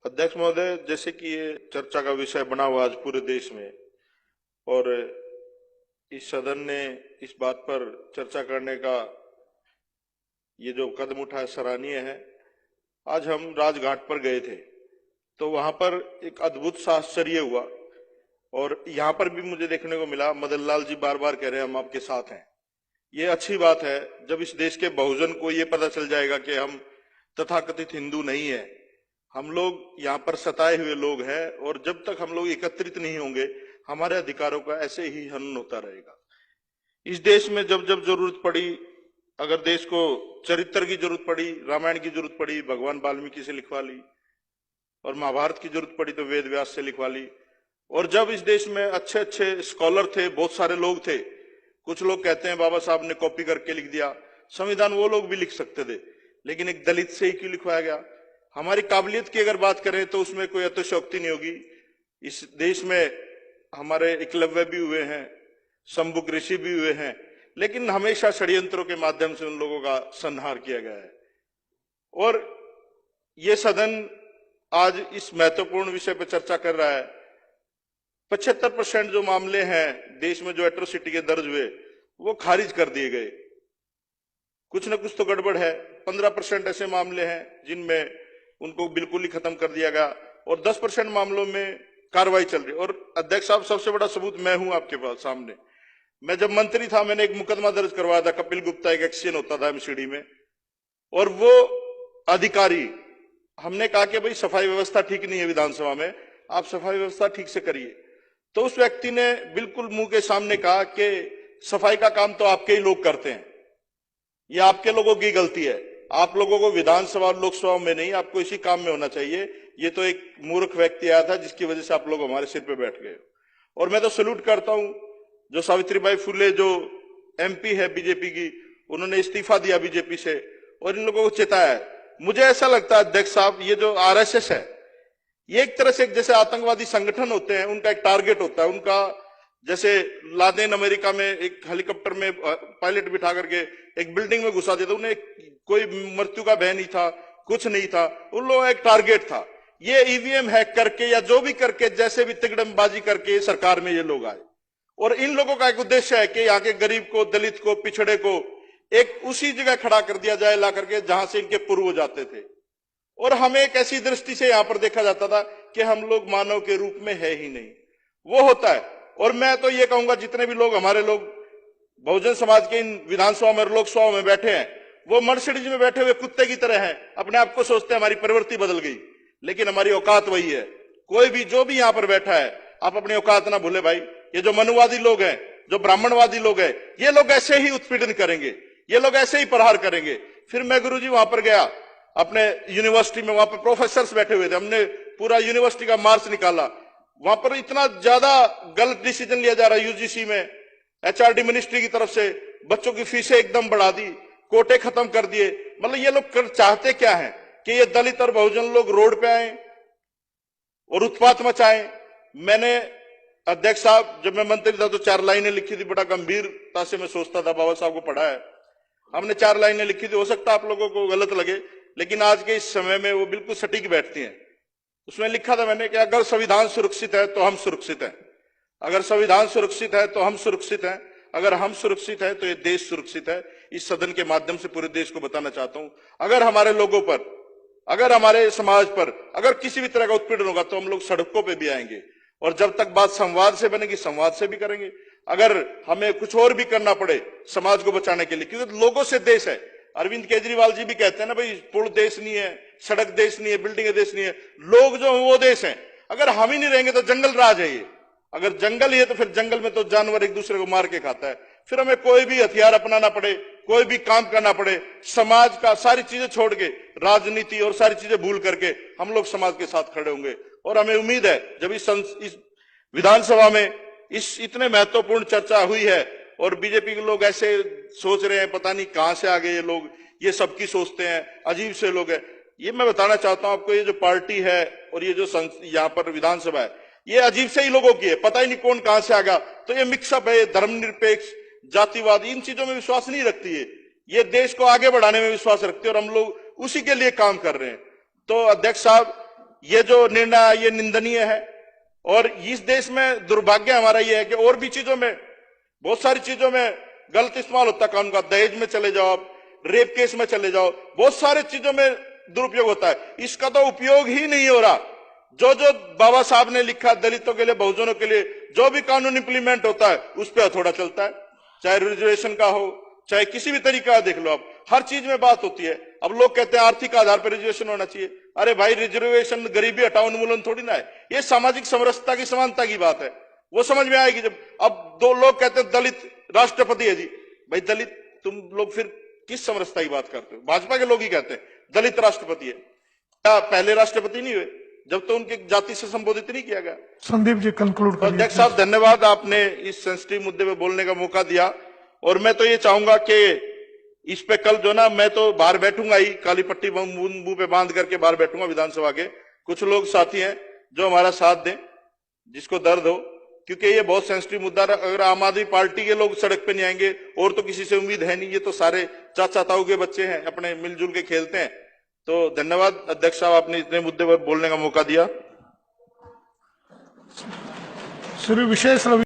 अध्यक्ष महोदय, जैसे कि ये चर्चा का विषय बना हुआ आज पूरे देश में, और इस सदन ने इस बात पर चर्चा करने का ये जो कदम उठाया सराहनीय है। आज हम राजघाट पर गए थे तो वहां पर एक अद्भुत सा आश्चर्य हुआ, और यहाँ पर भी मुझे देखने को मिला मदन लाल जी बार बार कह रहे हैं हम आपके साथ हैं। ये अच्छी बात है जब इस देश के बहुजन को ये पता चल जाएगा कि हम तथाकथित हिंदू नहीं है, हम लोग यहाँ पर सताए हुए लोग हैं, और जब तक हम लोग एकत्रित नहीं होंगे हमारे अधिकारों का ऐसे ही हनन होता रहेगा। इस देश में जब जब जरूरत पड़ी, अगर देश को चरित्र की जरूरत पड़ी, रामायण की जरूरत पड़ी, भगवान वाल्मीकि से लिखवा ली, और महाभारत की जरूरत पड़ी तो वेद व्यास से लिखवा ली। और जब इस देश में अच्छे अच्छे स्कॉलर थे, बहुत सारे लोग थे, कुछ लोग कहते हैं बाबा साहब ने कॉपी करके लिख दिया संविधान, वो लोग भी लिख सकते थे, लेकिन एक दलित से ही क्यों लिखवाया गया? हमारी काबिलियत की अगर बात करें तो उसमें कोई अतिशयोक्ति नहीं होगी। इस देश में हमारे एकलव्य भी हुए हैं, शंभुक ऋषि भी हुए हैं, लेकिन हमेशा षड्यंत्रों के माध्यम से उन लोगों का संहार किया गया है। और ये सदन आज इस महत्वपूर्ण विषय पर चर्चा कर रहा है। 75% जो मामले हैं देश में जो एट्रोसिटी के दर्ज हुए वो खारिज कर दिए गए। कुछ न कुछ तो गड़बड़ है। 15% ऐसे मामले हैं जिनमें उनको बिल्कुल ही खत्म कर दिया गया, और 10% मामलों में कार्रवाई चल रही है। और अध्यक्ष साहब, सबसे बड़ा सबूत मैं हूं आपके पास सामने। मैं जब मंत्री था मैंने एक मुकदमा दर्ज करवाया था, कपिल गुप्ता एक एक्शन होता था एमसीडी में, और वो अधिकारी, हमने कहा कि भाई सफाई व्यवस्था ठीक नहीं है विधानसभा में, आप सफाई व्यवस्था ठीक से करिए। तो उस व्यक्ति ने बिल्कुल मुंह के सामने कहा कि सफाई का काम तो आपके ही लोग करते हैं, ये आपके लोगों की गलती है, आप लोगों को विधानसभा और लोकसभा में नहीं, आपको इसी काम में होना चाहिए। ये तो एक मूर्ख व्यक्ति आया था जिसकी वजह से आप लोग हमारे सिर पे बैठ गए। और मैं तो सैल्यूट करता हूं जो सावित्रीबाई फुले जो एमपी है बीजेपी की, उन्होंने इस्तीफा दिया बीजेपी से और इन लोगों को चेताया है। मुझे ऐसा लगता है अध्यक्ष साहब, ये जो आरएसएस है ये एक तरह से जैसे आतंकवादी संगठन होते हैं, उनका एक टारगेट होता है। उनका जैसे लादेन अमेरिका में एक हेलीकॉप्टर में पायलट बिठा करके एक बिल्डिंग में घुसा देता, उन्हें कोई मृत्यु का भय नहीं था, कुछ नहीं था, उन लोगों का एक टारगेट था। ये ईवीएम हैक करके या जो भी करके, जैसे भी तिकड़मबाजी करके सरकार में ये लोग आए, और इन लोगों का एक उद्देश्य है कि यहाँ के गरीब को, दलित को, पिछड़े को एक उसी जगह खड़ा कर दिया जाए ला करके जहां से इनके पूर्वज जाते थे। और हमें एक ऐसी दृष्टि से यहां पर देखा जाता था कि हम लोग मानव के रूप में है ही नहीं, वो होता है। और मैं तो ये कहूंगा जितने भी लोग हमारे लोग बहुजन समाज के इन विधानसभा में लोकसभा में बैठे हैं, वो मर्सिडीज में बैठे हुए कुत्ते की तरह हैं, अपने आप को सोचते हैं हमारी प्रवृत्ति बदल गई, लेकिन हमारी औकात वही है। कोई भी जो भी यहां पर बैठा है, आप अपनी औकात ना भूले भाई। ये जो मनुवादी लोग हैं, जो ब्राह्मणवादी लोग हैं, ये लोग ऐसे ही उत्पीड़न करेंगे, ये लोग ऐसे ही प्रहार करेंगे। फिर मैं गुरुजी वहां पर गया अपने यूनिवर्सिटी में, वहां पर प्रोफेसर बैठे हुए थे, हमने पूरा यूनिवर्सिटी का मार्च निकाला। वहां पर इतना ज्यादा गलत डिसीजन लिया जा रहा है यूजीसी में, एचआरडी मिनिस्ट्री की तरफ से, बच्चों की फीसें एकदम बढ़ा दी, कोटे खत्म कर दिए। मतलब ये लोग चाहते क्या है कि ये दलित और बहुजन लोग रोड पे आए और उत्पात मचाएं। मैंने अध्यक्ष साहब जब मैं मंत्री था तो 4 लाइनें लिखी थी, बड़ा गंभीरता से मैं सोचता था, बाबा साहब को पढ़ा है, हमने 4 लाइनें लिखी थी। हो सकता है आप लोगों को गलत लगे, लेकिन आज के इस समय में वो बिल्कुल सटीक बैठती हैं। उसमें लिखा था मैंने कि अगर संविधान सुरक्षित है तो हम सुरक्षित हैं, अगर संविधान सुरक्षित है तो हम सुरक्षित हैं, अगर हम सुरक्षित हैं तो ये देश सुरक्षित है। इस सदन के माध्यम से पूरे देश को बताना चाहता हूं, अगर हमारे लोगों पर, अगर हमारे समाज पर अगर किसी भी तरह का उत्पीड़न होगा तो हम लोग सड़कों पर भी आएंगे, और जब तक बात संवाद से बनेगी संवाद से भी करेंगे। अगर हमें कुछ और भी करना पड़े समाज को बचाने के लिए, क्योंकि लोगों से देश है। अरविंद केजरीवाल जी भी कहते हैं ना भाई, पुल देश नहीं है, सड़क देश नहीं है, बिल्डिंग देश नहीं है, लोग जो है वो देश है। अगर हम ही नहीं रहेंगे तो जंगल राज है ये, अगर जंगल ही है तो फिर जंगल में तो जानवर एक दूसरे को मार के खाता है। फिर हमें कोई भी हथियार अपनाना पड़े, कोई भी काम करना पड़े, समाज का सारी चीजें छोड़ के, राजनीति और सारी चीजें भूल करके हम लोग समाज के साथ खड़े होंगे। और हमें उम्मीद है जब इस विधानसभा में इस इतने महत्वपूर्ण चर्चा हुई है और बीजेपी के लोग ऐसे सोच रहे हैं, पता नहीं कहां से आ गए ये लोग, ये सबकी सोचते हैं, अजीब से लोग हैं। ये मैं बताना चाहता हूं आपको, ये जो पार्टी है और ये जो यहाँ पर विधानसभा है, ये अजीब से ही लोगों की है, पता ही नहीं कौन कहां से आ गया। तो ये मिक्सअप है, धर्मनिरपेक्ष, जातिवाद, इन चीजों में विश्वास नहीं रखती है, ये देश को आगे बढ़ाने में विश्वास रखती है, और हम लोग उसी के लिए काम कर रहे हैं। तो अध्यक्ष साहब, ये जो निर्णय है ये निंदनीय है। और इस देश में दुर्भाग्य हमारा ये है कि और भी चीजों में, बहुत सारी चीजों में गलत इस्तेमाल होता है कानून का। दहेज में चले जाओ, रेप केस में चले जाओ, बहुत सारे चीजों में दुरुपयोग होता है। इसका तो उपयोग ही नहीं हो रहा। जो जो बाबा साहब ने लिखा दलितों के लिए, बहुजनों के लिए, जो भी कानून इंप्लीमेंट होता है उस पर हथौड़ा चलता है। चाहे रिजर्वेशन का हो, चाहे किसी भी तरीका का देख लो आप, हर चीज में बात होती है। अब लोग कहते हैं आर्थिक आधार पर रिजर्वेशन होना चाहिए। अरे भाई, रिजर्वेशन गरीबी हटाओ उन्मूलन थोड़ी ना है, ये सामाजिक समरसता की, समानता की बात है। वो समझ में आएगी जब अब दो लोग कहते हैं दलित राष्ट्रपति है जी। भाई दलित, तुम लोग फिर किस समरसता की बात करते हो? भाजपा के लोग ही कहते हैं दलित राष्ट्रपति है। क्या पहले राष्ट्रपति नहीं हुए जब तो उनकी जाति से संबोधित नहीं किया गया? संदीप जी कंक्लूड करिए। अध्यक्ष साहब धन्यवाद, आपने इस सेंसिटिव मुद्दे पे बोलने का मौका दिया। और मैं तो ये चाहूंगा कि इस पे कल जो ना, मैं तो बाहर बैठूंगा ही, काली पट्टी मुंह पे बांध करके बाहर बैठूंगा विधानसभा के। कुछ लोग साथी हैं जो हमारा साथ दें, जिसको दर्द हो, क्योंकि ये बहुत सेंसिटिव मुद्दा है। अगर आम आदमी पार्टी के लोग सड़क पे नहीं आएंगे और तो किसी से उम्मीद है नहीं। ये तो सारे चाचा ताऊ के बच्चे हैं, अपने मिलजुल के खेलते हैं। तो धन्यवाद अध्यक्ष साहब, आपने इतने मुद्दे पर बोलने का मौका दिया। श्री विशेष रवि